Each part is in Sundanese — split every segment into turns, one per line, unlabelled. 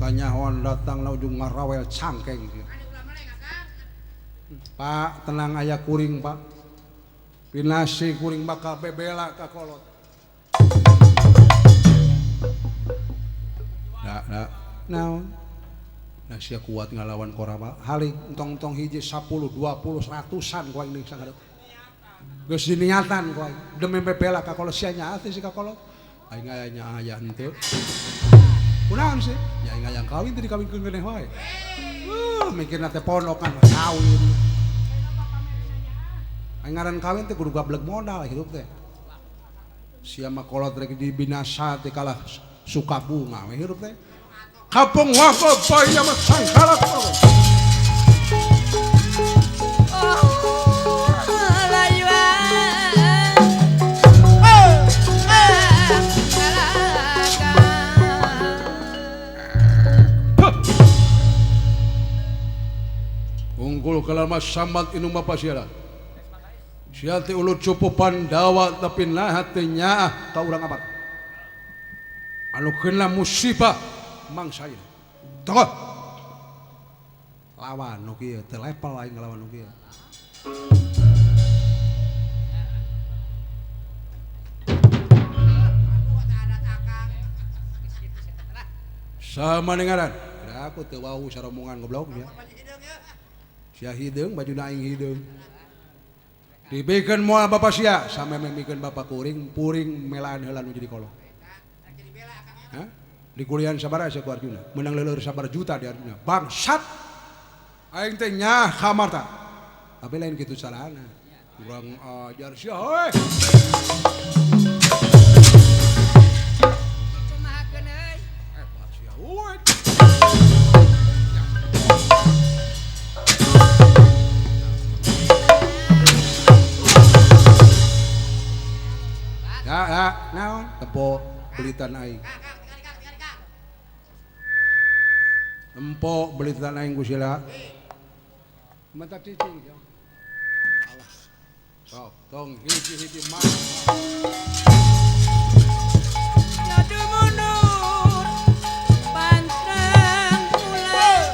Nyahoan datang na ujung ngarawel cangkeng. Pak tenang aya kuring pak. Pinasi kuring bakal bebela ka kolot. Dak naon. Nah sia kuat ngalawan koraba. Halik entong-entong hiji 10, 20, 100-an ku aing sangadeu. Geus diniatan ku aing demi bebela ka kolot sia nyaat si ka kolot. Aing aya henteu. Kunaon sih? Ya ingat yang kawin tadi kawin keneh wae. Mikirna teh ponokan kawin. Aing ngaran kawin teh kudu gablek modal hirup teh. Sia mah kolot rek dibinasa teh kalah suka bunga we hirup teh. Kapung wae bae mah sangkalak. Unggul kalama sambat inu mah pasiala. Sia teh ulut cupu Pandawa tapi naha teh nyaah ka urang amat. Anu kena musibah mangsa ieu. Tong. Lawan nu kieu teu level aing ngalawan nu kieu. Sama nengaran. Da aku teu wau sarombongan goblok ya. Sia hideung bajuna aing hideung. Dibikeun moal bapak sia sampe memikeun bapak kuring puring melaan heula nu jadi kolot. Hah? Di kuliahan sabaraha sia ku Arjuna? Menang leuleur sabar juta di Arjuna. Bangsat. Aing teh nyah kamarta. Tapi lain kitu salahna. Kurang ajar sia heuh. Kumahakeun euy? Pak sia euy. Ya, naon? Tempo belitan aing. Tempo belitan aing ku sila. Mata cicing. Alah. Sok, tong hiji-hiji mah. Jadu mundur. Pantang mulai.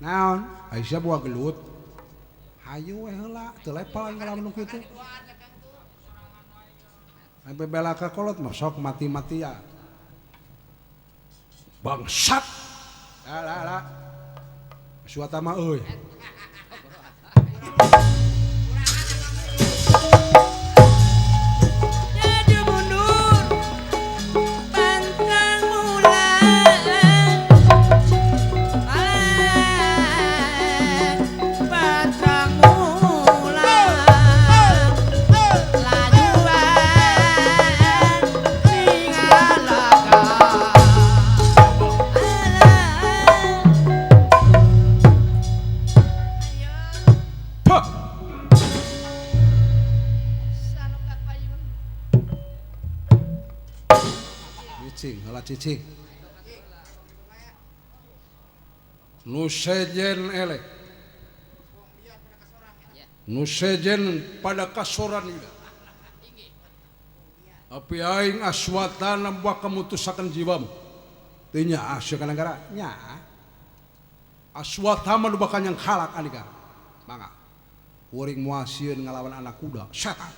Naon? Aisyah buah gelut. Hayu we heula, teu lepal ngalamun nu kitu. Sampai bela ka kolot mah sok mati-matian. Bangsat. Lah. Suata mah euy. Cicing nu sejen elek nu sejen pada kasoran juga tapi aing aswatana buat kemutusakan jiwamu teu nyaah sia kana gara nyaah aswatama nu bakal yang halak anika mangga kuring moal sieun ngalawan anak kuda setan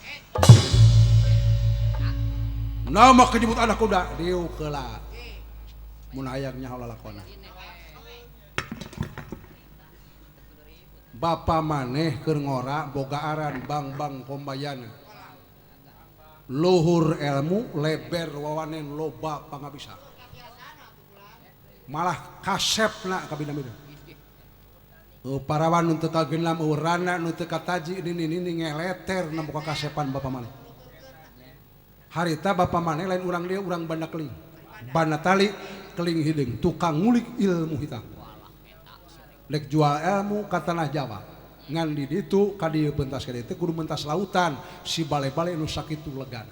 nama kejebut anak kuda dieu keula mun hayang nyaho lalakona bapa maneh keur ngora boga aran bang kombayana luhur ilmu leber wawanen loba pangabisa malah kasepna ka bina-bina parawan nu teu kagenam urana nu teu kataji ini ngeleter na muka kasepan bapa maneh. Harita bapa maneh lain urang dia urang banda keling. Banda tali keling hideung tukang ngulik ilmu hitam. Lek jual ilmu ka tanah Jawa. Ngan di ditu ka dieu pentas ka dieu teh kudu mentas lautan si bale-bale nu sakitu legana.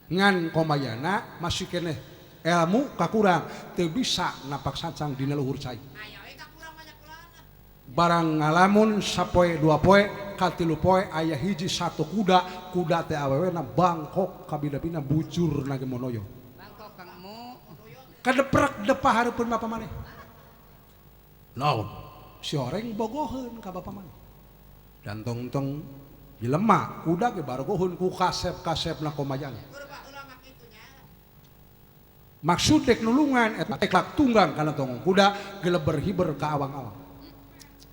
Ngan komayana masih keneh ilmu kakurang teu bisa napak sancang dina luhur cai. Barang ngalamun sapoe dua poe katilu poe aya hiji satu kuda teh awewena bangkok kabida-bina bujur nage monoyo.
Bangkok kangmu.
Kadeprak depah hareupeun bapa maneh. Naon? Si horeng bogoheun ka bapa maneh. Dan tong-tong jelema kuda ge barogoheun ku kasep-kasepna komayana. Maksud dek nulungan eta teklak tunggang kana tong kuda geleber hiber ka awang-awang.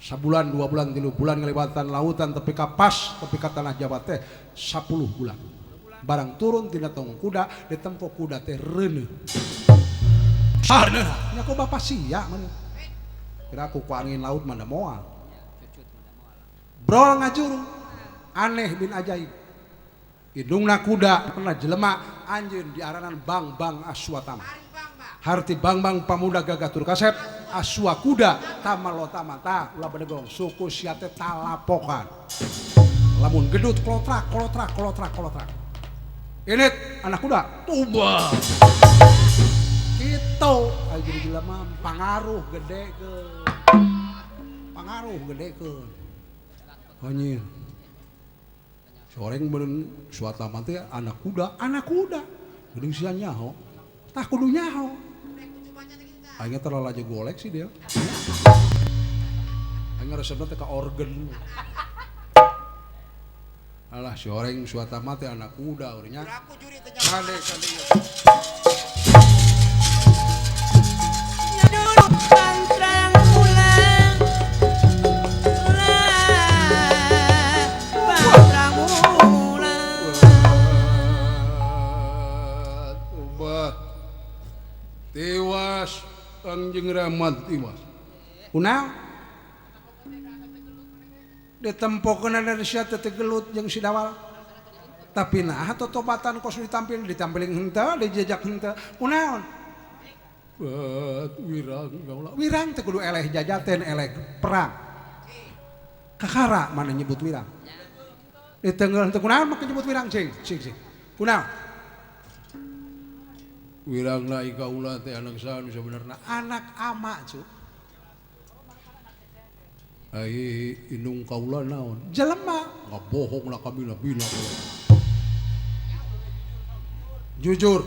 Sabulan, 2 bulan, 3 bulan ngelewatan lautan tepi ka pas tepi ka tanah Jawa teh 10 bulan. Barang turun tina tong kuda ditempo kuda teh reuneuh. Sarneuna nya ku bapa sia maneh. Kira aku ku angin laut mana moal. Brol ngajuru aneh bin ajaib. Hidungna kuda pernah jelema anjeun diaranan Bang Aswatama. Harti Bang pamuda gagatur kasep aswa kuda tamalotama ta ulah bedegong suku sia teh talapokan. Lamun gedut kolotrak. Init anak kuda tuba. Kitu aya jelema pangaruh gedekeun. Anjir. Soreng beureun Swatama teh anak kuda. Geuning sia nyaho. Tah kudu nyaho. Aing terlalu aja golek sih dia. Aing resepna teh ka organ. Alah si oreng Swatama teh anak kuda urang nya.
Aku juri teh
Kade.
Nyaduruk pantrang ulang. Pantrang ulang.
Ubah. Tiwas anjing Rahmat tiwas. Kunaon? Ditempokeun dari sia teh gelut jeung si dawal. Tapi nah totobatan kos ditampilin henteu, dijejak henteu. Kunaon? Wirang teh kudu eleh jajaten, eleh perang. Kakara mana nyebut wirang? Ditenggel henteu kunaon make nyebut wirang cing. Kunaon? Wirangna ikaula teh anak saha nu sabenerna anak ama cu. Ai indung kaula naon? Jelema. Ngabohongna kami bina. Jujur.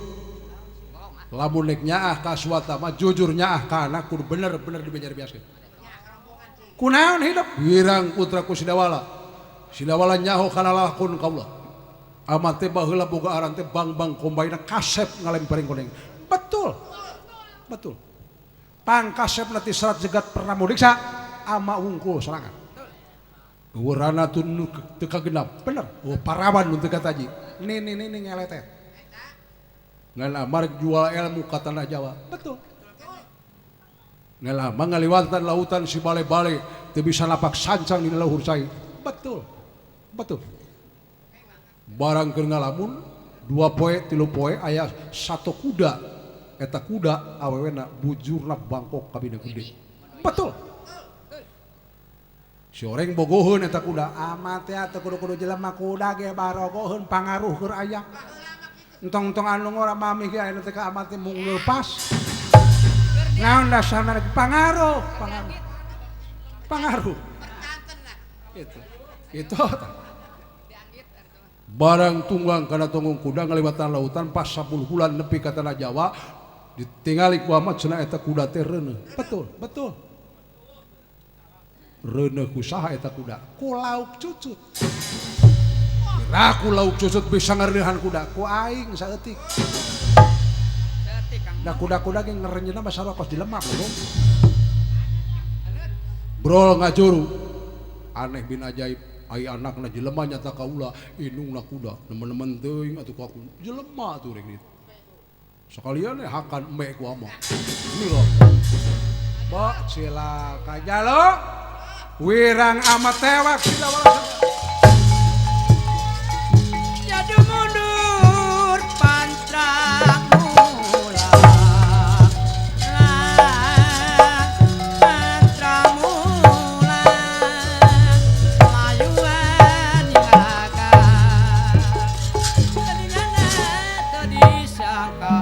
Lamun nek nyaah ka Swatama jujur nyaah ka anak kudu bener-bener dibejar biaskeun. Kunaon hidup? Wirang putra ku Sidawala. Sidawala nyaho kana lakun kaula. Amat teh baheula boga aran teh Bang kombayna kasep ngalempareng koneng. Betul. Pangkasepna ti serat jegat pramodiksa ama wungkul serangan. Urana tun teu kagenap. Bener. Oh parawan nu teu kataji. Nih ngeletet. Ngan amar jual ilmu ka tanah Jawa. Betul. Ngan lama ngaliwatan lautan si bale-bale teu bisa napak sancang dina luhur cai. Betul. Barang keur ngalamun 2 poe 3 poe aya 1 kuda eta kuda awewena bujurna bangkok kabina gede. Betul. Si oreng bogoheun eta kuda amat teh teu kudu jelema kuda ge barogoheun pangaruh keur aya. Entong-entong anu ngora mami ge aya teh ka amat teh mung leupas. Naon dasarna pangaruh. Itu. Barang tunggang kana tongong kuda ngaliwatan lautan pas 10 bulan nepi ka tanah Jawa ditingali ku amat cenah eta kuda teh reuneuh. Betul. Reuneuh ku saha eta kuda? Ku lauk cucut. Kira ku lauk cucut bisa ngareuhan kuda ku aing saeutik. Da kuda-kuda ge ngarenjeunna basara kos dilemak bro. Brol ngajuru. Aneh bin ajaib. Ai anakna jelema nyata kaula indungna kuda nemen-nemen teuing atuh ku aku jelema atuh rek ditu. Sekalian hakan eme ku ama. Ini loh. Cilaka jalo. Wirang amat tewak sida waras.
Jadi mundur pantrang mulang pantrang mulang layuan ninggalkan tadingana tadi sangka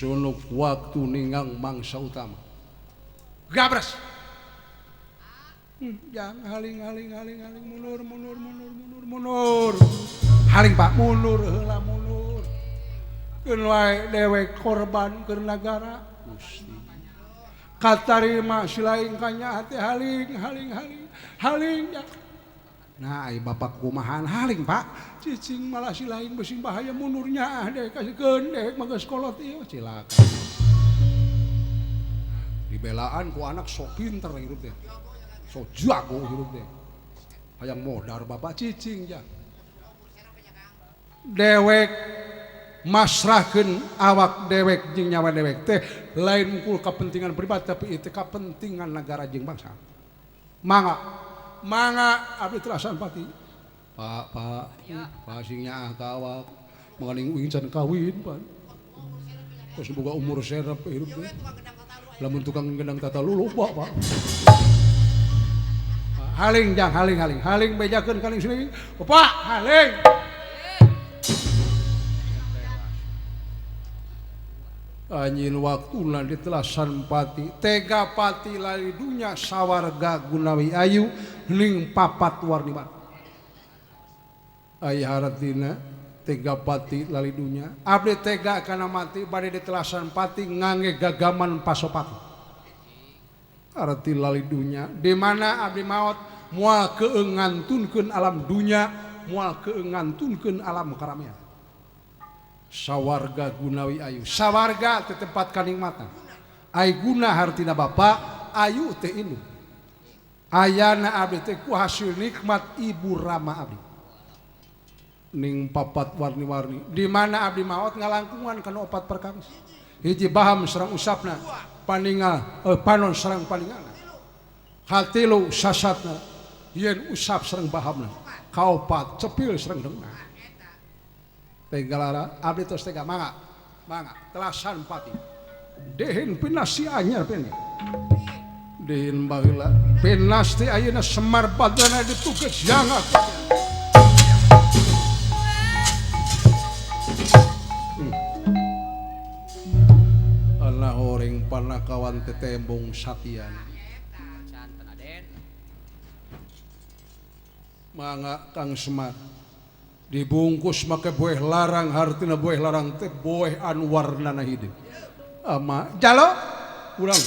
Sunuk waktu ningang mangsa utama. Gabras. Jangan haling munur. Haling Pak munur heula munur. Keun wae dewek korban keur nagara. Gusti. Katarima silaing kanya hati haling. Ya. Nah, ai bapak kumahan haling Pak. Cicing malah silaing beusi bahaya munurnya dewek kasikeun dewek mangga sekolot ieu cilaka. Dibelaan ku anak sok pinter hirup teh. So jago hirup deh. Hayang modar bapak cicing ya. Dewek masrahkeun awak dewek jeung nyawa dewek teh lain kul kepentingan pribadi tapi itu kepentingan negara jeung bangsa. Mangga abdi telasan pati. Pak singnya ka awak mengaling incan kawin pan. Kos boga umur serep hirup teh. Lamun tukang gendang tata luluh Pak. Haling bejakeun kaling sini. Bapak, haling. Anjin waktuna ditelasan pati, tega pati lali dunya sawarga gunawi ayu ning papat warni mat. Aya haratina tega pati lali dunya, abdi tega kana mati bade ditelasan pati ngangge gagaman pasopati. Arti lali dunya di mana abdi maot moal keengantunkeun alam dunya moal keengantunkeun alam karamia sawarga gunawi ayu sawarga teh tempat kanikmatan ai guna hartina bapa ayu teh indung ayana abdi teh ku hasil nikmat ibu rama abdi ning papat warni-warni di mana abdi maot ngalangkungan kana opat perkawis hiji baham sareng usapna panon sareng paningana hatilu sasatna yen usap sareng bahamna kaopat cepil sareng dengna tegalara abdi tos tega mangga telasan pati dehin pinas si anyar peni dehin baheula pinas teh ayeuna Semar Badrana ditugas jangak Allah horeng panakawan tetembong satian mangga Kang Semar dibungkus make boeh larang hartina boeh larang teh boeh anu warnana hideung ama jalo urang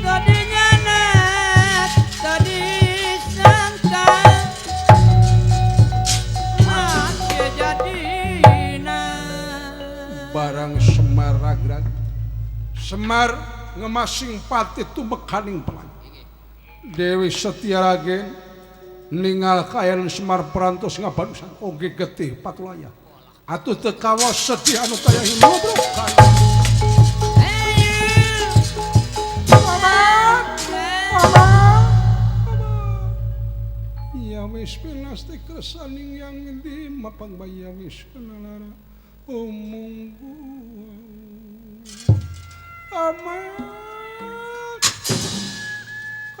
tadinya net tadi sangka masih jadina
barang Semar ragrag Semar ngemasing pati tumekaning pelan Dewi Setyaragen ningal kayan Semar perantos ngabanusan oge getih patulaya atuh teu kawas setia anu kaya himobrok ya wis penas teh kesaning yang di mapang bayi wis kenalara omongku amat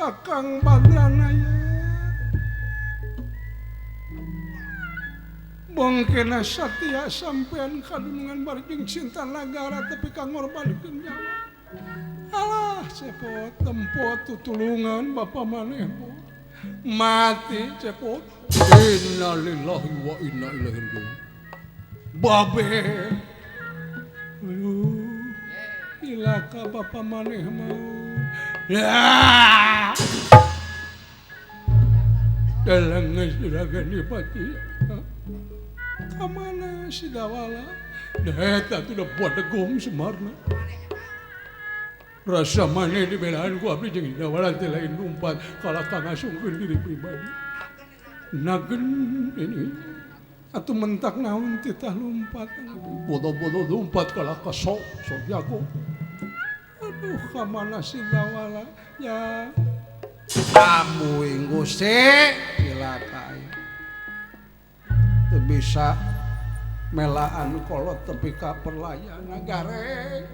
Kakang Badrana ya mungkin satya sampean kadunungan barjing cinta negara tapi kangorbankeun nyawa alah cepot tempo tutulungan bapa maneh mati cepot innalillahi wa inna ilaihi rajiun babe ilaka bapa maneh mau ya dalam ngesuragan dipati kamana si Dawala eta tuh udah buat degong Semarna rasa maneh dibelaan ku abdi jeung Dawala teh lain numpat kalau kangasungkeun diri pribadi nagen ini atuh mentak naon titah lumpat bodo-bodo lumpat kalah ka sok jago aduh kamana si gawala ya kamu Gusti cilaka teu bisa melaan kolot tepi ka perlayana gareng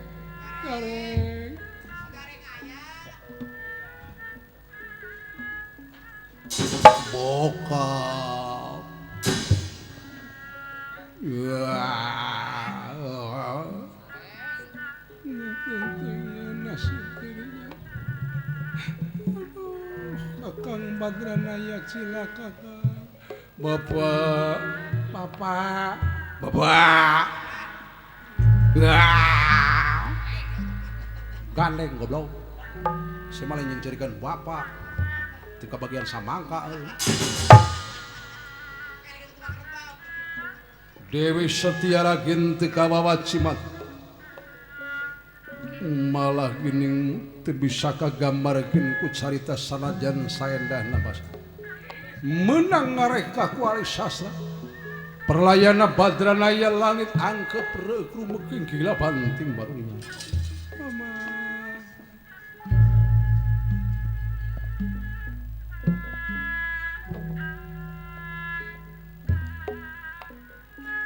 bokap nasib dirinya Kakang Badranaya cilaka Bapak gandeng goblok si malah nyengcerikan bapak tika bagian samangka Dewi Setiara ginti kawawa cimat malah gini teu bisa kagambarkeun ku carita sanajan saendahna basa menang ngareka ku ahli sastra perlayana Badranaya langit angkep reuk rumeking gila banting barunya mama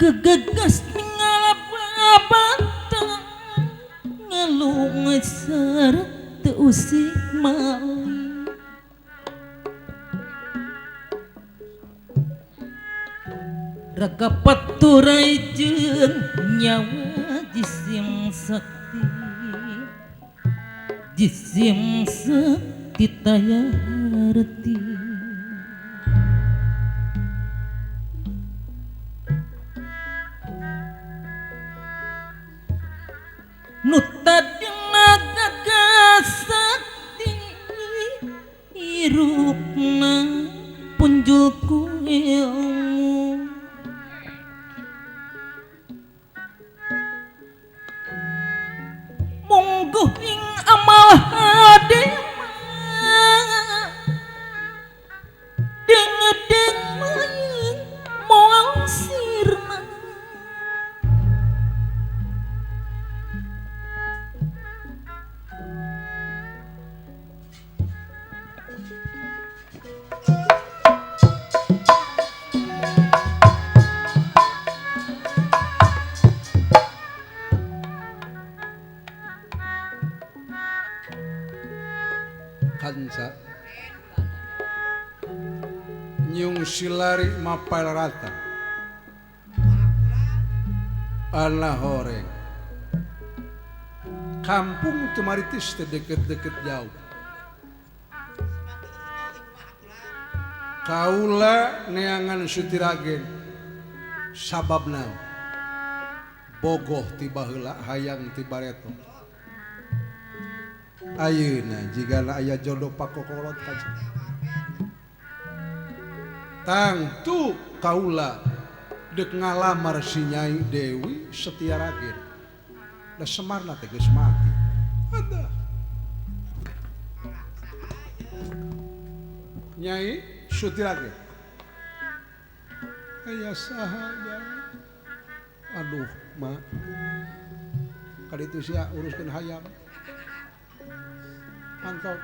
kegegas ngalap-lapatan ngelung seret teu usik malih raga paturai jeung nyawa jisim sakti taya harti nu tadina gagasakti hirupna punjul ku ilmu mungguh ing amal hadema dengedeng mayang moal sirna
kanca nyung silari mapal rata ana horeng kampung tumaritis teu deket-deket jauh kaula neangan Sutiragen sababna bogoh ti baheula hayang ti bareto ayeuna jigana aya jodoh pakokolot kaca tangtu kaula deuk ngalamar si Nyai Dewi Setiaragen da Semarna teh geus mati ada Nyai Setiaragen aya saha aduh mak kaditu sia uruskeun hayam mantap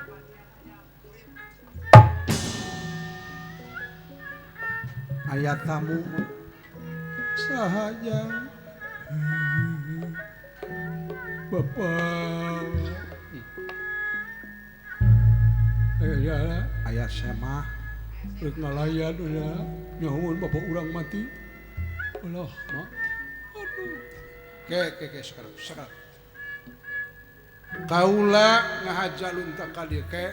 ayat tamu sahaja bapak ayat semah rek ngalayan ulah nyahun bapak urang mati ulah mak aduh ke sekarang kaula ngahajalun tak ka dieu ke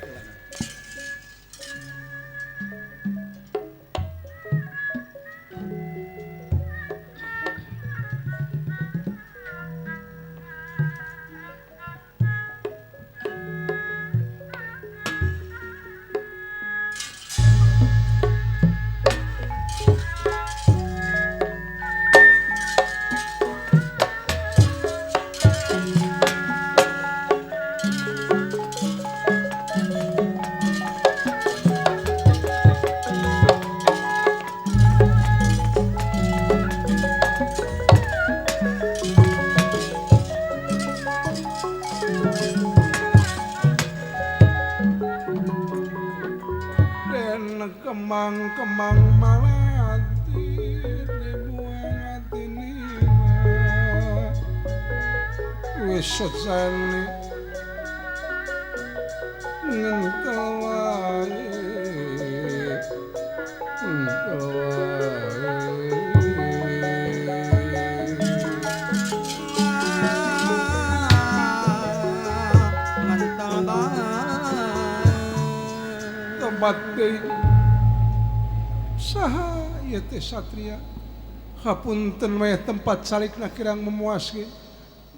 malati dibuang atini wis sojane ngento wae tempat deui saha ieu teh satria hapunten mah tempat salikna kirang memuaskeun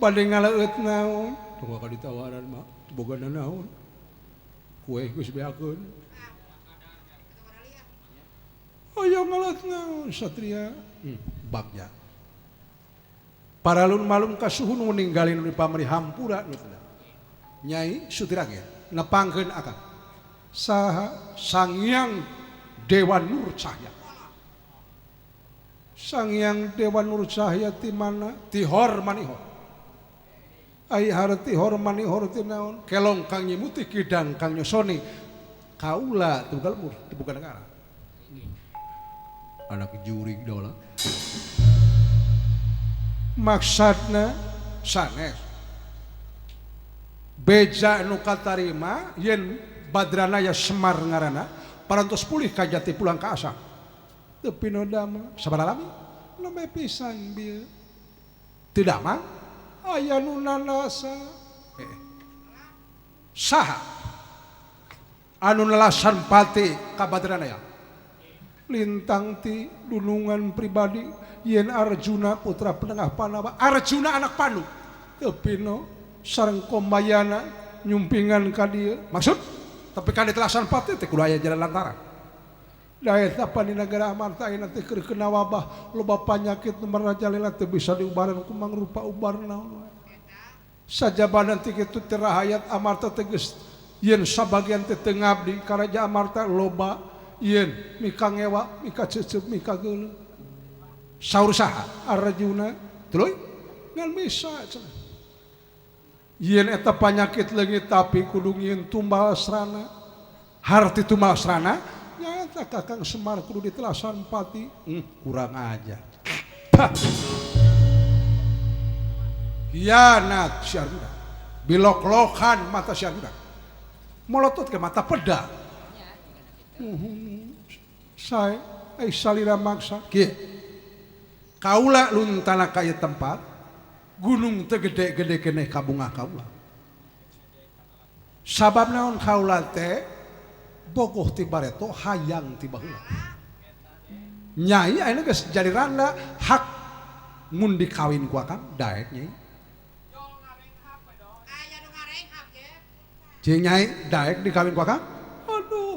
bade ngaleut naon tunggu ka ditawaran mah bogana naon kue geus beakeun aya ngaleut naon satria bagja paralun malum kasuhun ninggalin di pamri hampura Nyai Sutirage nepangkeun akang saha Sang Hyang Dewa Nur Cahya. Sang Hyang Dewa Nur Cahya ti mana? Ti hor manihor. Ai harti hor manihor ti naon? Kelong kang nyimuti kidang kang nyosoni. Kaula tunggal mur di bukan negara. Anak juri dola. Maksudna sanes. Beja nu katarima yen Badranaya Semar ngaranna parantos pulih ka jati pulang ka asa teu pinodama sabaralami lame pisan bieu teu damang aya nu nanasa saha anu nelasan pati ka Badranaya lintang ti dunungan pribadi yen Arjuna putra penengah Pandawa Arjuna anak Pandu teu pino sareng kombayana nyumpingan ka dieu maksud tapi kan ditelasan pati teh kudu aya jalan lantaran da eta pa di negara amarta ayeuna teh keur kena wabah loba panyakit nu marajalela teu bisa diubaran ku mangrupa ubar naon sajabanan ti kitu teh rahayat amarta teh geus yen sabagian teh teu ngabdi ka raja amarta loba yen mika ngewa mika cecep mika geuleuh saur saha Arjuna tuluy ngan misa cenah yen eta panyakit leungit tapi kudu ngieun tumbal asrana harti tumbal asrana nyaeta Kakang Semar kudu ditelasan pati kurang aja hianat si Arjuna bilok-lokan mata si Arjuna molotot ke mata peda saya salira maksa kieu kaula luntana ka ieu tempat gunung teu gede-gede keneh kabungah kaula sabab naon kaula teh bogoh ti bareto hayang ti baheula Nyai ayeuna geus jadi randa hak mun dikawin ku akang daek Nyai Cing Nyai daek dikawin ku akang aduh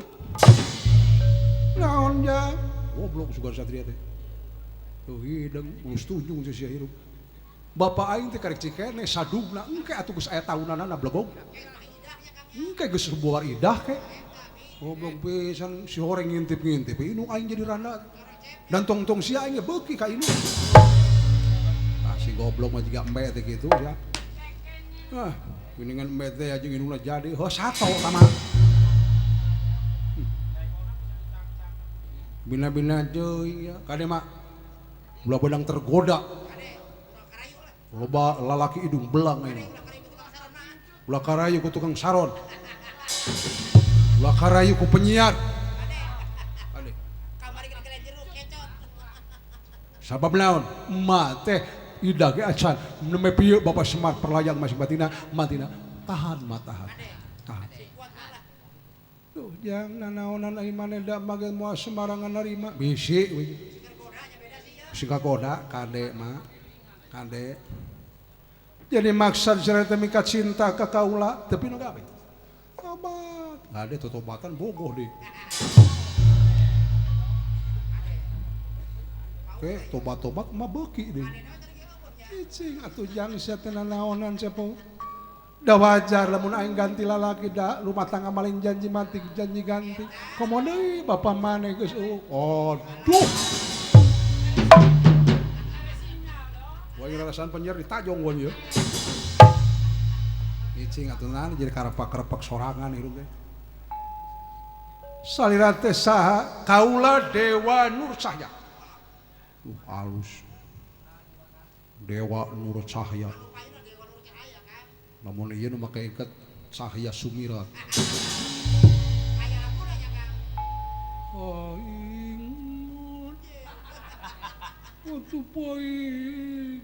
naon ja goblok sugan satria teh tuh hideung setuju jeung sia hirup Bapak aing teh karek cikene sadugna engke atuh geus aya tahunanna blegog. Engke geus buar idah ke. Goblok pisan si horeng ngintip-ngintip inu aing jadi randa. Dan tong-tong sia aing beuki ka inu. Ah si goblok mah jiga embe teh kitu ya. Ah, geuningan embe teh jeung inuna jadi heuh sato sama. Bina-bina deui ya. Kade mah ulah beudang tergoda. Loba lalaki hidung belang ini ulah karayu ku tukang saron ulah karayu ku penyiar sabab naon emak teh idah ge acan neme pieu Bapak Semar perlayang masih batina tahan tuh jangan naonan ai maneh da mageun moal sembarangan narima bisi si kagoda kade mah kade jadi maksud cerita mika cinta ke kaula tapi nu gawe tobat kade totobatan bogoh deh oke tobat-tobat mah beuki deh cing atuh jang sia teh naonan sepo da wajar lamun aing ganti lalaki da rumah tangga maling janji mati janji ganti komo deui bapa maneh geus aduh wah rasan penyiar ditajong wah ieu. Icing atuh naon jadi karepak-karepak sorangan hirup teh. salira teh saha kaula Dewa Nur Cahya alus Dewa Nur Cahya namun ieu nu make iket Cahya Sumirat aing atuh poing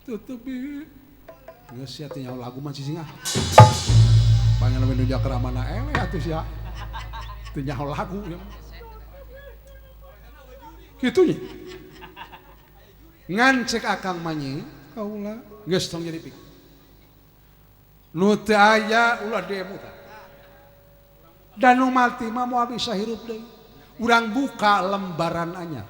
tetebi geus sia teh nyaho lagu mah cicing ah panggil nu jakra mana eleh atuh sia teu nyaho lagu ya kitu nya ngan cek akang manyi kaula geus tong jadi pik nu teu aya ulah demo tah dan nu mati mah moal bisa hirup deui urang buka lembaran anyar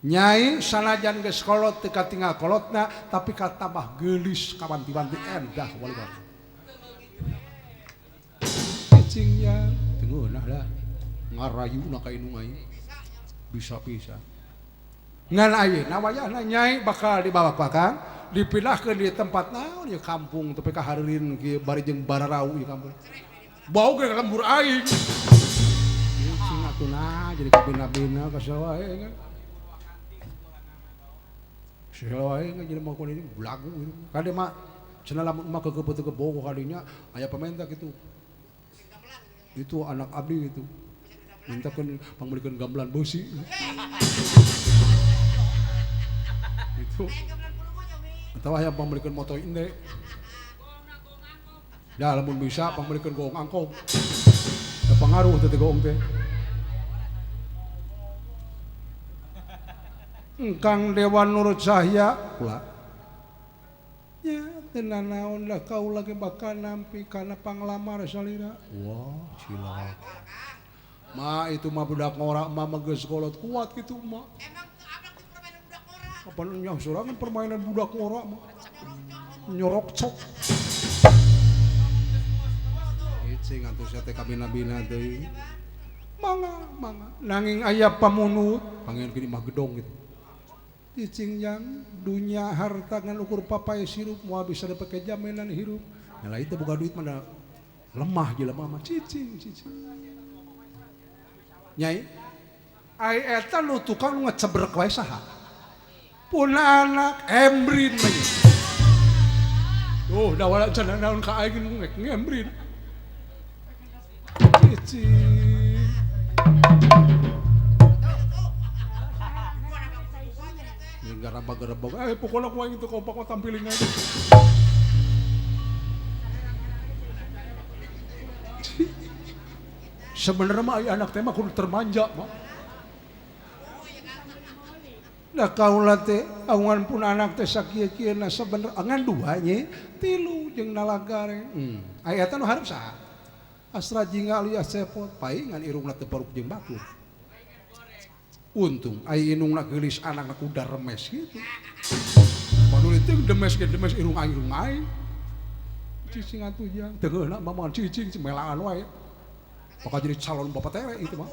Nyai sanajan geus kolot teu katinggal kolotna tapi katambah geulis kawanti-wanti endah walibar cicingnya teueunah da ngarayuna ka inu aing bisa-bisa ngan ayeuna wayahna Nyai bakal dibawa ku akang dipindahkeun di tempat naon ya kampung teu ka hareureun kieu bari jeung bararau ieu kampung bau ke lembur aing cicing atuh nah jadi kabina-bina ka sawae kan Silawae jadi mau ini belagu gitu. Kade mah cenah lamun mah kegebet kebogo kadinya aya pamenta gitu. Itu anak abdi gitu. Mintakeun pangbelikeun gamelan beusi. Itu. Atawa aya pangbelikeun moto inde. Da lamun bisa pangbelikeun gong angkong. Da pangaruh teh gong teh. Kang Dewa Nur Cahya pula ya tenan naon lah kau lagi bakal nampi kana panglamar salira wah cilak ma itu mah budak ngorak mah geus kolot kuat gitu mah emang abang teh permainan budak ngorak apa nya sorangan permainan budak ngorak mah nyorok cok icing atuh sia teh kabina-bina deui mangga nanging aya pamunut panggil gini mah gedong gitu cicing yang dunia harta ngan ukur papai sirup mau bisa dapet jaminan hirup nah itu buka duit mana lemah jelema mah cicing Nyai ai eta nu tukang ngecebrek wae saha pun anak embrin mah oh da wala cenah naon ka aing ngembrin cicing garabag-garabag pokoknya ko aing teu kompak mah tampilin aja sebenarnya mah anak teh mah kudu termanja mah da kaula teh aungan pun anak teh sakieu-kieuna sabenerna angan dua nya tilu jeung nalagare aya eta nu hareup saha asra jingga alias cepot paingan irungna teu paruk jeung batur untung ai inungna geulis anakna kuda remes gitu padahal itu demes irung aing cicing atuh jang teueuna mah cicing melaan wae bakal jadi calon bapak tere itu mah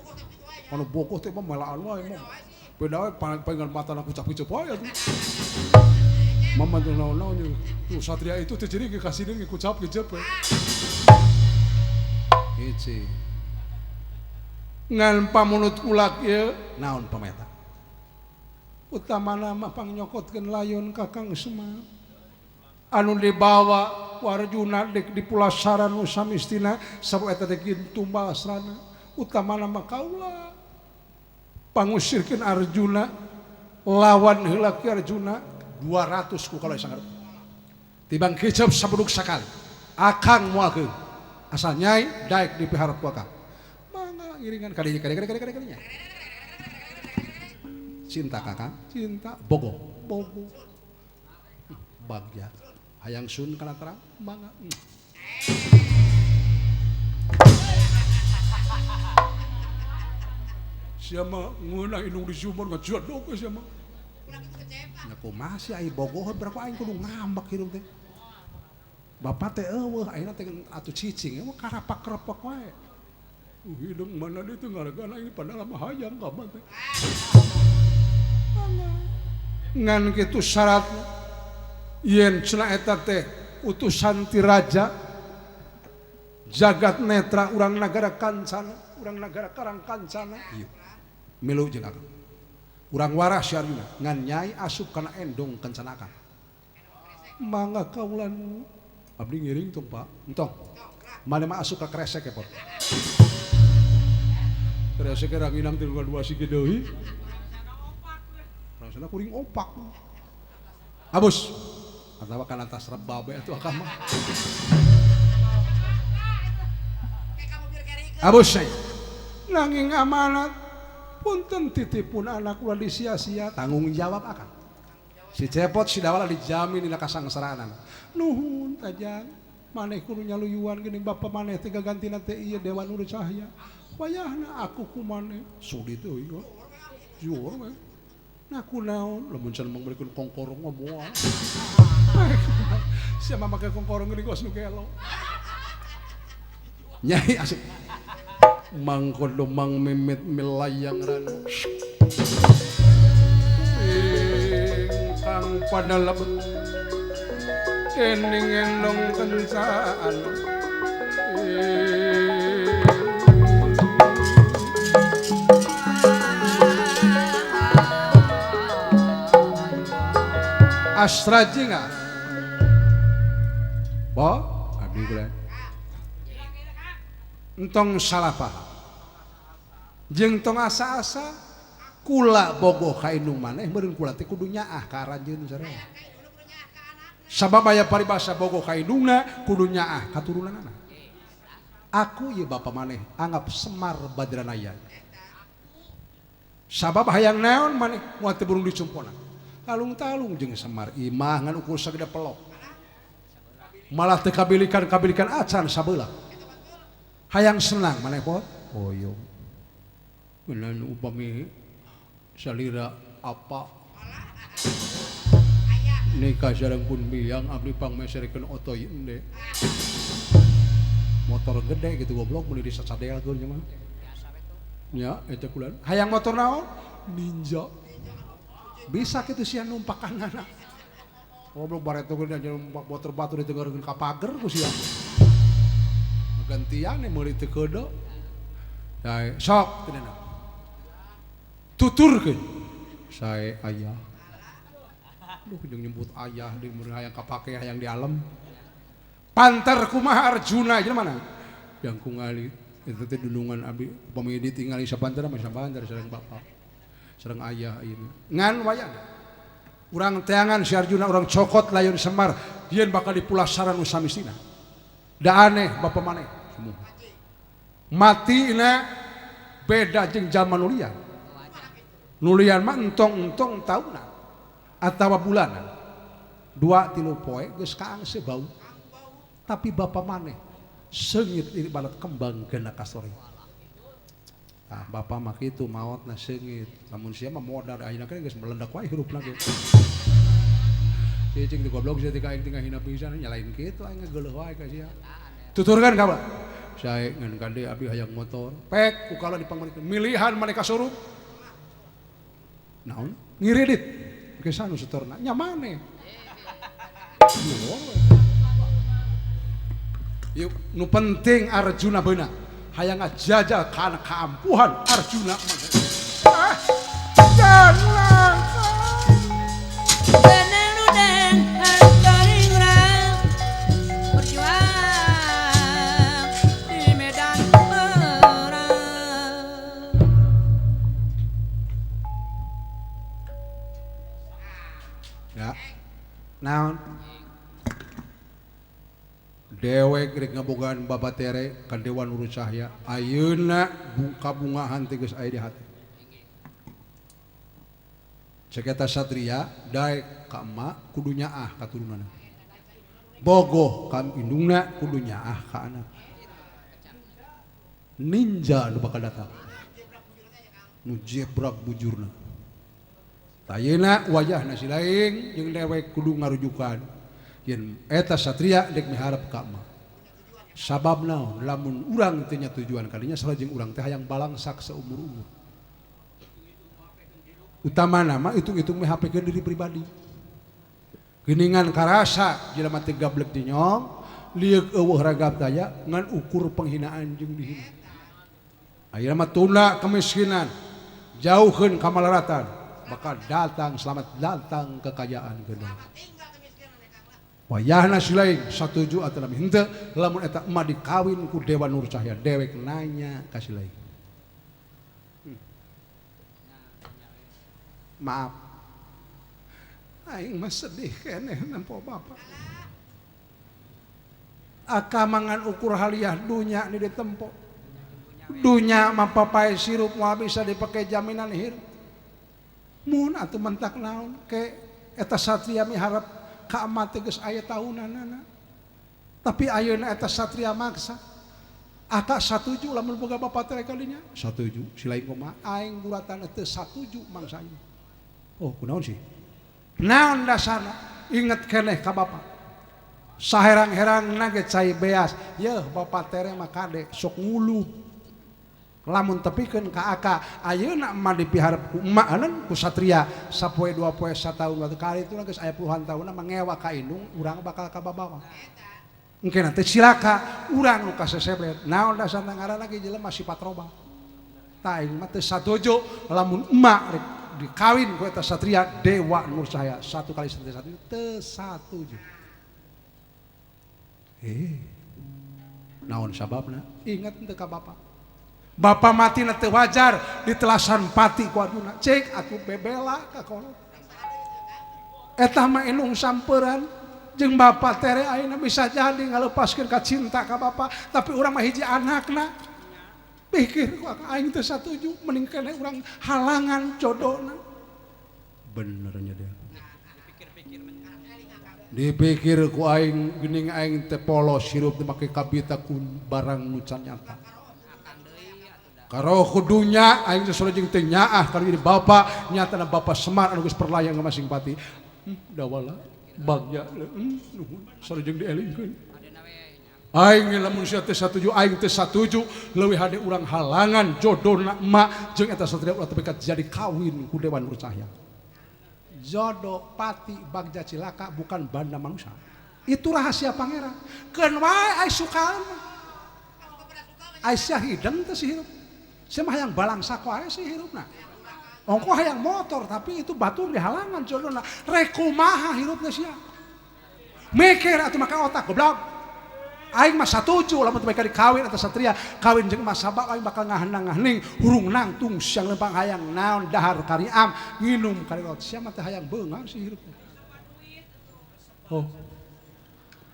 anu bogoh teh mah melaan wae mah beda wae pangan matana kucap-kucap wae atuh mama tuh naon tuh satria itu teh jadi kasieun kucap-kucap we cicing ngan pamunut ulak ieu naon pameta utamana mah pangnyokotkeun layon Kakang Semar anu dibawa ku Arjuna dek di pulasaran nu samistina sabab eta teh tumbal asrana utamana mah kaula pangusirkeun Arjuna lawan heula ki Arjuna 200 ku kalau sangat tibang kecap sabuduk sakali akang moalkeun asal Nyai daek dipiharap ku akang iringan kadinya cinta kakang cinta bogo bagja hayang sun kana terang bangga sia mah ngeunah inung di sumur ngajodog sia mah nya kumaha sih ai bogoh berapa aing kudu ngambek hirup teh bapak teh eueuh ayeuna teh atuh cicing mah karapak-karapak wae hidung mana dia tuh gara-gara ini padahal mah hayang kapan teh ngan kitu syarat yen cenah eta teh utusan ti raja jagat netra urang nagara kancana, urang nagara karang kancana. Iya. Milu jeung akang. Urang waras si Arjuna ngan nyai asup kana endong kancana akang. Mangga kaulan abdi ngiring tong Pak. Entong. Mane mah asup ka kresek ya, Pak. Kresek ranginang ti dua sigi deui. Rasana kuring opak. Abus. Atawa kana tas rebabe atuh akang mah. Abus saya. Nanging amanat punten titipun anak kula disia-sia tanggung jawab akang. Si cepot si dawala dijamin dina kasangsaraan. Nuhun tajang maneh kudu nyaluyuan geuning bapa maneh teh gagantina teh ieu Dewa Nur Cahya. Wayahna aku ku maneh sudi teh ieu. Jual mah. Nah kunaon lamun can mangberikeun kongkorong mah moal. Sia mah make kongkorong geuning kos nu gelo. Nyai asik mangkodo mang memet melayang rana ingkang padalebet dening endong kencaan Astra jinga po abdi kula entong salah paham jeung tong asa-asa kula bogoh ka indung maneh meureun kula teh kudu nyaah ka aranjeun sareng sabab aya paribasa bogoh ka indungna kudu nyaah ka turunanna aku ieu bapa maneh anggap Semar Badranaya sabab hayang naon maneh moal teu burung dicumpona talung-talung jeung Semar imah ngan ukur sagede pelok malah teu kabilikan acan sabeula hayang senang maneh pot hoyong benan upami salira apa nikah sareng pun biang abdi pangmeserikeun otoy ende motor gede gitu goblok meuli disacadelkeun nya mah nya eta kulan hayang motor naon Ninja bisa kitu sia numpakanana goblok bareto geus numpak motor batu ditengeureun ka pager ku sia gantian meuli teu kedo sae sok tenan tuturkeun sae aya duh jeung nyebut ayah di mun hayang kapake hayang di alam pantar kumaha Arjuna jeung mana yang kungali eta teh dulungan abdi upami ditingali sabantar mah sabantar sareng bapa sareng ayah ieu ngan wayang urang teangan si Arjuna urang cokot layon Semar yen bakal dipulasaran nu samistina da aneh bapa maneh mati na beda jeung jalma nulian nulian mah entong-entong tauna atawa bulanan 2-3 poe geus kaangse bau tapi bapa maneh seungit ibarat kembang gena kasore ah bapa mah kitu maotna seungit lamun sia mah modal ayeuna kan geus melendak wae hirupna ge cicing di goblok sia tika aing tinggal hina pisan nyalain kitu aing geuleuh wae ka sia tuturkan ka sae ngan kade abdi hayang motor pek ukala dipangmeureun milihan maneh kasurup naon ngiridit geus anu setorna nya maneh yuk nu penting Arjuna beunang hayang ngajajal kana kaampuhan Arjuna mah jangan naon dewek rek ngabogaan babatere ka Dewa Nur Cahya ayeuna kabungahan teh geus aya di hati cek eta satria daek ka emak kudu nyaah ka turunana bogoh ka indungna kudu nyaah ka anak ninja nu bakal datang nu jebrak bujurna ayeuna wajahna si laing jeung dewek kudu ngarujukan yen eta satria dek miharep ka emak sabab naon lamun urang teu nya tujuan kadinya salajeng urang teh hayang balangsak seumur-umur utamana mah itung-itung meh hapekeun diri pribadi geuningan karasa jelema teh gablek dinyong lieg eueuh ragab daya ngan ukur penghinaan jeung dihina. Ayeuna mah tunda kemiskinan, jauhkeun kamalaratan, bakal datang selamat datang kekayaan geuna. Wayahna si lain satuju atawa henteu lamun eta emak dikawin ku Dewa Nur Cahya, dewek nanya ka si lain. Maaf, aing mah sedih keneh nampo bapak. Aka mangan ukur haliah dunya ni ditempo. Dunya mah papai sirup moal bisa dipake jaminan hirup. Mun atuh mentak naon ke eta satria miharep ka emat teh geus aya tahunanana. Tapi ayeuna eta satria maksa. Aka satuju lamun boga bapa teh kalinya. Satuju, si lain kumaha aing guratan teu satuju mangsanya. Oh, kunaon sih? Naon dasarna? Inget keneh ka bapa. Saherang-herang nage cai beas, yeuh bapa tere mah kade sok ngulup. Lamun tepikeun ka aka, ayeuna mah dipiharep ku emak anan ku satria sapoe dua poe sataun waktu kali itu geus aya puluhan tahunna mangewa ka indung urang bakal kababawa. Engke teh cilaka urang nu kasesebret. Naon dasarna ngaranna ge jelema sifat robah. Tah aing mah teu satuju lamun emak dikawin ku eta satria Dewa Nur Cahya satu kali satu teu satuju. Naon sababna? Ingat teu ka bapa. Bapa mati na teu wajar ditelasan pati ku aduna. Cek atuh bebela ka kolot. Eta mah enung sampeuran jeung bapa tere ayeuna bisa jadi ngaleupaskeun ka cinta ka bapa, tapi urang mah hiji anakna. Pikir ku aing teu satuju mending keneh urang halangan jodohna. Bener nya dia. Dipikir ku aing geuning aing teh polos hirup teh make kabita ku barang nu can nyata. Karo kudunya aing teh sora jeung teh nyaah kana jadi bapa nyatana bapa Semar anu geus perlayang ka masing pati. Dawala bagja nuhun sora jeung dielingkeun. Aing lamun sia teh satuju aing teh satuju leuwih hade urang halangan jodohna emak jeung eta satria ulah teu jadi kawin ku Dewa Nur Cahya. Jodoh pati bagja cilaka bukan banda manusia. Itu rahasia pangeran. Keun wae ai sukaan. Ai sia hideng teh si hirup. Sia mah hayang balang sako ae si hirupna. Ongko hayang motor tapi itu batur dihalangan jodohna. Rek kumaha hirupna sia. Mikir atuh maka otak goblok. Aing mah satuju lamun mereka dikawin eta satria kawin jeung Mas Sabab aing bakal ngahendang-ngahening hurung nangtung siang lempang hayang naon dahar kariam nginum karirot sia mah teh hayang beungar si hirup. Oh.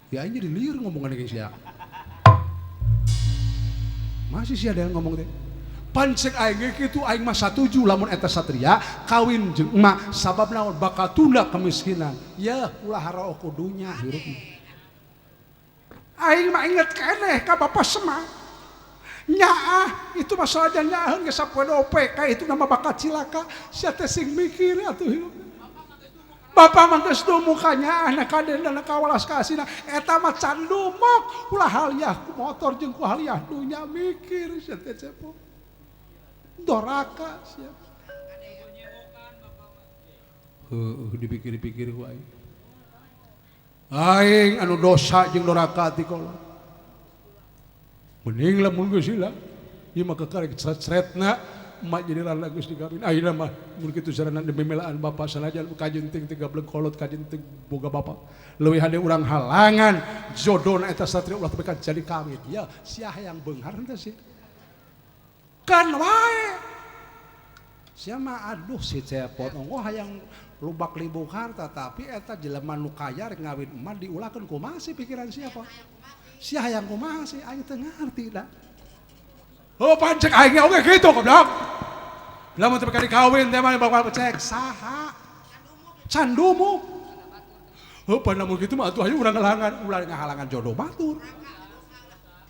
Ya aing jadi lieur ngomongan ge sia. Masih sia ada ngomong teh. Pancek aing ge kitu aing mah satuju lamun eta satria kawin jeung emak sabab naon bakal tunda kemiskinan. Ya ulah haro kudunya hirupna. Aing mah inget keneh ka bapa Semar. Nyaah itu masalah dan nyaaheun geus sapoe dope ka itu nama bakal cilaka sia teh sing mikir atuh hirup. Bapa mah geus dumuk ka nyaah na kadendana kawalas ka asina eta mah can dumuk ulah haliah ku motor jeung ku haliah dunya mikir sia teh cepot. Doraka sia. Dipikir-pikir ku aing. Aing anu dosa jeung doraka ti kolot. Mending lamun geus heula ieu mah kekarek cret-cretna emak jadi randa geus dikawin. Ayeuna mah mun kitu sarana memelaan bapa sanajan kajenting teh gablek kolot kajenting boga bapa. Leuwih hade urang halangan jodohna eta satria ulah teu jadi kawin. Ya sia hayang beunghar teh sih. Kan wae. Sia mah aduh si cepot ongko hayang lubak libuk harta tapi eta jelema nu kaya rek ngawin emak diulakeun kumaha sih pikiran siapa? Sia hayang kumaha sih aing teu ngarti da. Oh pancek aing oge kitu goblok. Lamun teu kali kawin teh mah bakal cek saha? Can dumuk. Oh pan lamun kitu mah atuh aya urang ngahalangan jodoh batur.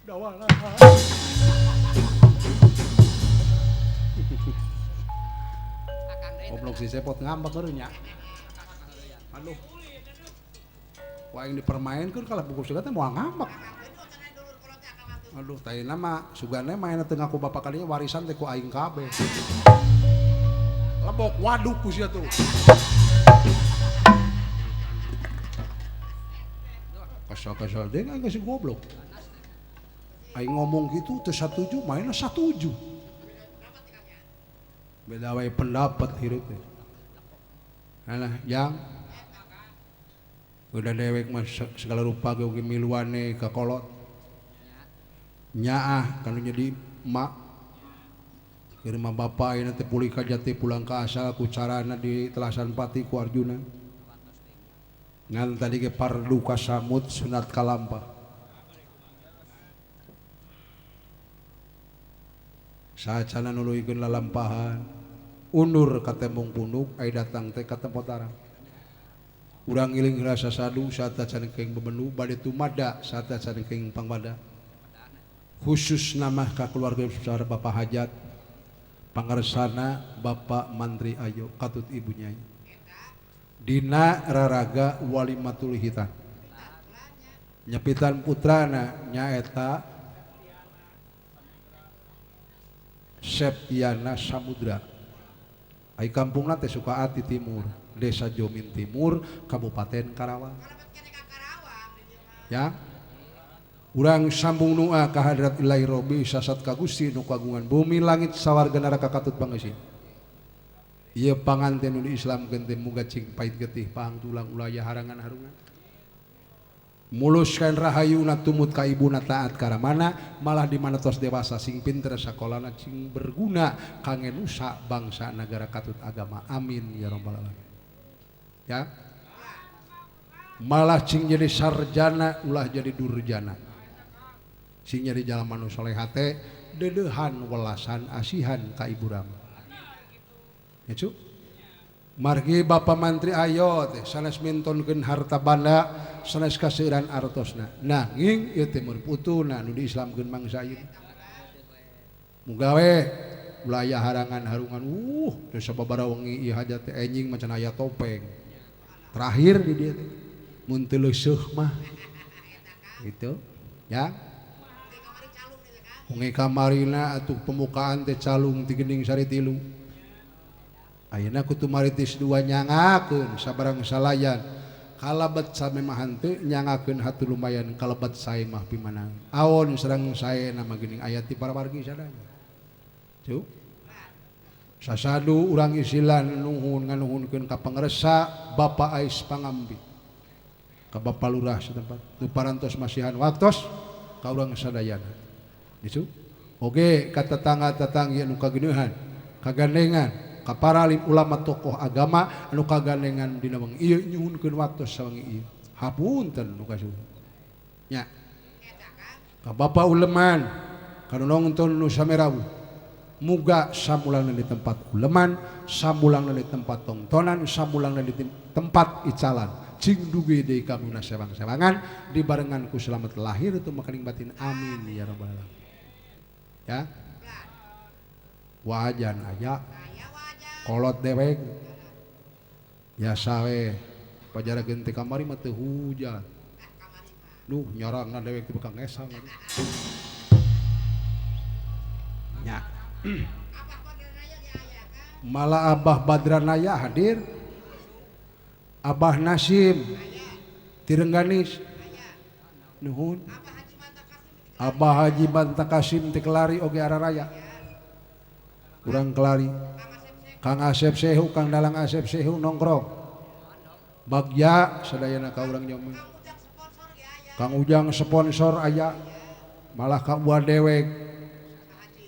Dawalah. Goblok si Sepot ngambek eueunya. Aduh. Wah yang dipermainkeun kalau buku suga teh moal ngambek. Aduh, tayina mah sugana main teu ngaku bapa kalinya warisan teh ku aing kabeh. Lebok waduk ku sia tuh. Kesal-kesal deh kan kasih goblok. Aing ngomong gitu teu satuju, mainnya satuju. Beda wae pendapat hirup teh. Alah, yang udah dewek mah segala rupa ge miluane ka kolot. Nyaah kanu jadi mak. Keur mah bapa ayeuna teh pulih ka jati pulang ka asal ku carana di Telasan Pati ku Arjuna. Ngan tadi ge pardu kasamut sunat kalampah. Saacana nuluykeun lalampahan undur ka tembong punduk ai datang teh ka tempat arang. Urang ngiling rasa sadu saat canengkeung bebenu bade tumada saat canengkeung pangbada. Khusus nama ka keluarga besar Bapak Hajat pangaresana Bapak Mantri Ayo katut Ibu Nyai. Dina raraga walimatul hitan. Nyepitan putrana nyaeta Septiana Samudra. Ai kampungna teh Sukaati Timur, Desa Jomin Timur, Kabupaten Karawang. Ya. Urang sambung doa ka hadrat Ilahi Robi sasat ka Gusti nu kagungan bumi langit sawarga neraka katut pangesin. Ieu panganten nu diislamkeun teh muga cing pait getih pahang tulang ulayah harangan harungan. Muluskan rahayuna tumut ka ibuna taat karamana malah di mana tos dewasa sing pinter sakolana sing berguna kangge nusa bangsa negara katut agama amin ya rabbal alamin. Ya. Malah cing jadi sarjana ulah jadi durjana. Sing jadi jalma nu saleh teh deudeuhan welasan asihan ka ibu rama. Ya cu. Margi Bapak Mantri Ayo teh sanes mintonkeun harta banda sanes kaseuran artosna. Nanging ieu teh mun putuna nu diislamkeun mangsa ieu. Muga we ulayah harangan harungan teu sababaraha wengi ieu hajat teh enjing macan aya topeng. Terakhir di dieu teh mun teu leuseuh mah. Gitu. Ya. Hunge kamarina atuh pembukaan teh calung ti geuning sari 3. Ayeuna kudu maritis 2 nyangakeun sabarang salayan kalebet samemahan teu nyangakeun hatu lumayan kalebet sae mah pimanang aon sareng sae nama geuning aya ti para wargi sadaya. Cuk. Sasadu urang isilan nuhun nganuhunkeun ka pangresa Bapak Ais Pangambi. Ka Bapak Lurah satempat nu parantos masihan waktos ka urang sadayana. Cuk. Oge ka tetangga-tetangga nu kageuneuhan, kagandengan ka para alim ulama tokoh agama anu kagandengan dina wengi ieu nyuhunkeun waktu sawengi ieu hapunten nu kasuhun nya ka Bapak Uleman kana nongton nu samerawu muga samulangna di tempat uleman samulangna di tempat tontonan samulangna di tempat icalan cing duge deui kamuna sewang-sewangan dibarengan ku selamat lahir tu makaning batin amin ya rabbal alamin. Ya wajan aya kolot dewek biasa we pajarageun teh kamari mah teu hujan. Duh nyorangna dewek teh bekang ngesang. Nya. Malah Abah Badranaya hadir. Abah Nasim Tirengganis. Nuhun. Abah Haji Banta Kasim teh kelari oge araraya. Urang kelari. Kang Asep Sehu, Kang Dalang Asep Sehu nongkrong. Bagja sadayana ka urang nyomi. Kang Ujang sponsor aya. Malah ka buah dewek.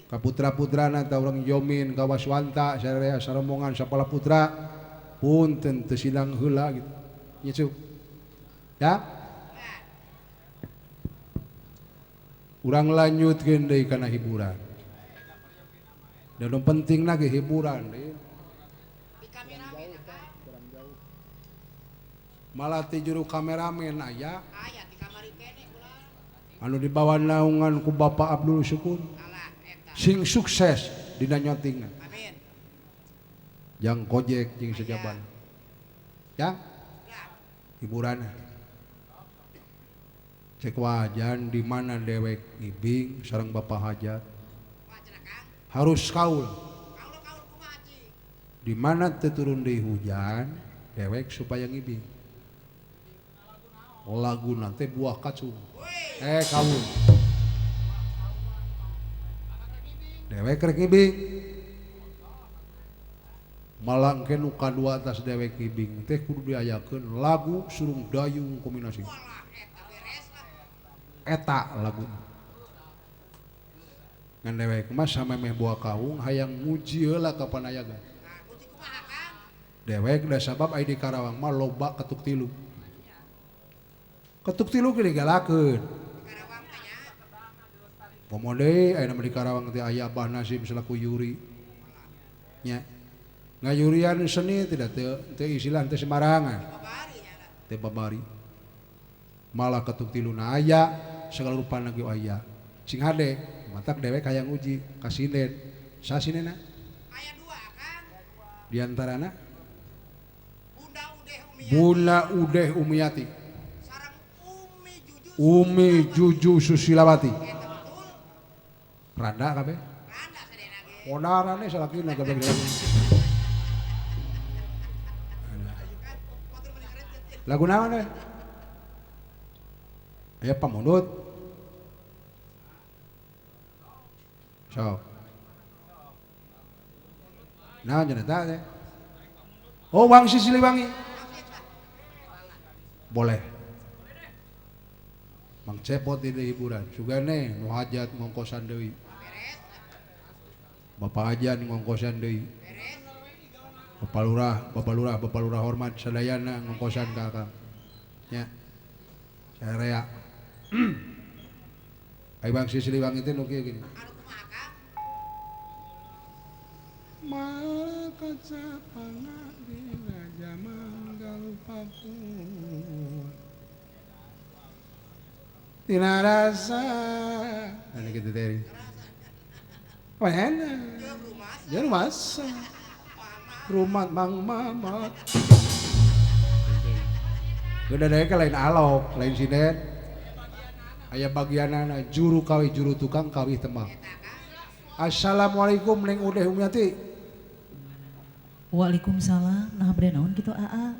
Ka putra-putrana ta urang Yomin, ka Waswanta, sadaya sarombongan sapala putra. Punten teu sidang heula gitu. Nya Cuk. Ya. Urang lanjutkeun deui kana hiburan. Dan yang penting lagi hiburan deh. Malah ti juru kameramen aya anu dibawa naungan ku Bapak Abdul Syukur sing sukses dina nyotingna jang kojek jeung sejaban ya hiburan cek wajan di mana dewek ngibing sareng Bapak Hajat harus kaul di mana teu turun deui hujan dewek supaya ngibing lagu nanti buah kacung kawung dewek rek ngibing malangke nu kadua atas dewek ngibing teh kudu diayakeun lagu surung dayung kombinasi eta lagu ngan dewek mah samemeh buah kawung hayang muji heula ka panayaga dewek da sabab aya di Karawang mah loba ketuk tilu ge digalakeun pomode aya nama di Karawang teh aya Abah Nasim selaku yuri nya ngayurian seni tidak teu istilah teu sembarangan teu babari malah ketuk tiluna aya segala rupana ge aya sing hade matak dewek hayang uji ka sinden sasinena aya 2 kan di antarana Bunda Udeh Umiyati sareng Umi Juju Susilawati randa kabeh randa sadarane salakina kabeh lagu naon we aya pamunut sok naon cenah teh oh Wangsi Siliwangi boleh Mang Cepot di hiburan sugane nu hajat ngongkosan deui Bapak Ajan ngongkosan deui Bapak Lurah hormat sadayana ngongkosan ka akang nya sarea ai Wangsi Siliwangi teh nu kieu gini Malakaca pangabina jamanggal papun tina rasa anu kitu teh Wena jeung masa rumah Mang Mamat geudadaya lain alok lain sinden aya bagianana juru kawi juru tukang kawi tembang Assalamualaikum Neng Udeh Umiyati
Waalaikumsalam nah bre naon kitu aa